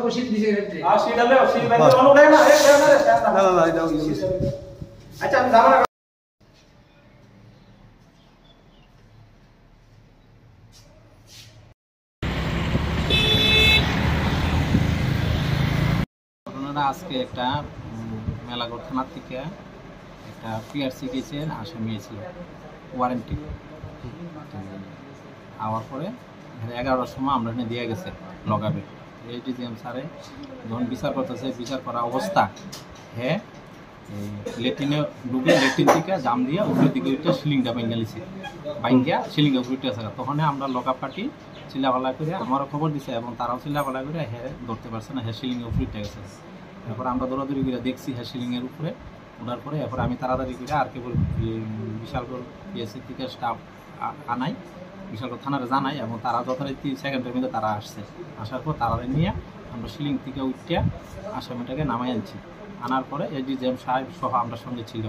রশিদ দিছে রে সিডালে সিড বাইরে অনু উঠে না না এটা আচ্ছা আমি যাব না। ঘটনাটা আজকে একটা মেলাগড় থানার থেকে একটা পিআরসি কেসের আসামি ছিল ওয়ারেন্টি আওয়ার পরে 11টার সময় আমরা এখানে দিয়ে গেছে লগাবে এইচডিএম স্যারে যখন বিচার করতেছে বিচার করা অবস্থা হ্যাঁ লেট্রিনে ঢুকে লেট্রিন থেকে জাম দিয়ে উপরের দিকে উঠে সিলিংটা বাইঙ্গালিছে বাইঙ্গা সিলিংটা উঠে আছে তখন আমরা লক আপ পার্টি চিল্লাপাল্লা করে আমারও খবর দিছে এবং তারাও চিল্লাপাল্লা করে হ্যাঁ ধরতে পারছে না হ্যাঁ সিলিংয়ের উপরে উঠে গেছে। এরপর আমরা দৌড়াদৌড়ি করে দেখছি হ্যাঁ সিলিংয়ের উপরে ওঠার পরে এরপর আমি তাড়াতাড়ি করে আর কেবল বিশালগড় পিএসসি থেকে স্টাফ আনাই বিশালগড় থানারে জানাই এবং তারা যথারীতি সেকেন্ডের মধ্যে তারা আসছে আসার পর তারা নিয়ে আমরা সিলিং থেকে উঠে আসামিটাকে নামাই আনছি। আনার পরে এসডিএম সাহেব সহ আমরা সঙ্গে ছিল।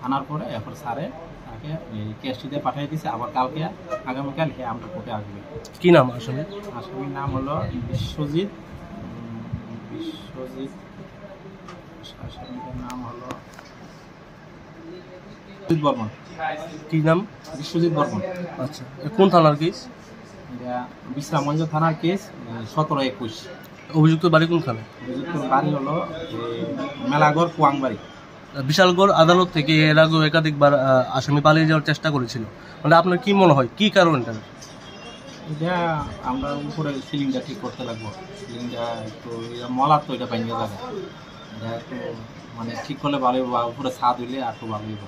আনার পরে এরপর স্যারে তাকে কেসটিতে পাঠিয়ে দিয়েছে আবার কালকে আগামীকাল আমরা কোর্টে আসবে। কী নাম আসামি? আসামির নাম হলো বিশ্বজিৎ আসামির নাম হলো বর্মন। কি নাম? বিশ্বজিৎ বর্মন। আচ্ছা, কোন থানার কেস? এটা বিশ্রামগঞ্জ থানার কেস 17-21। অভিযুক্ত বাড়ি কোনখানে? অভিযুক্ত বাড়ি হলো মেলাগড় কুয়াংবাড়ি। বিশালগড় আদালত থেকে এর আগেও একাধিকবার আসামি পালিয়ে যাওয়ার চেষ্টা করেছিল, মানে আপনার কি মনে হয় কি কারণ এটা? এটা আমরা উপরে সিলিংটা ঠিক করতে লাগবো, সিলিংটা একটু মলার তো এটা বাইরে যাবে, এটা একটু মানে ঠিক করলে ভালো হইব, উপরে ছাদ হইলে আর একটু ভালো হইব।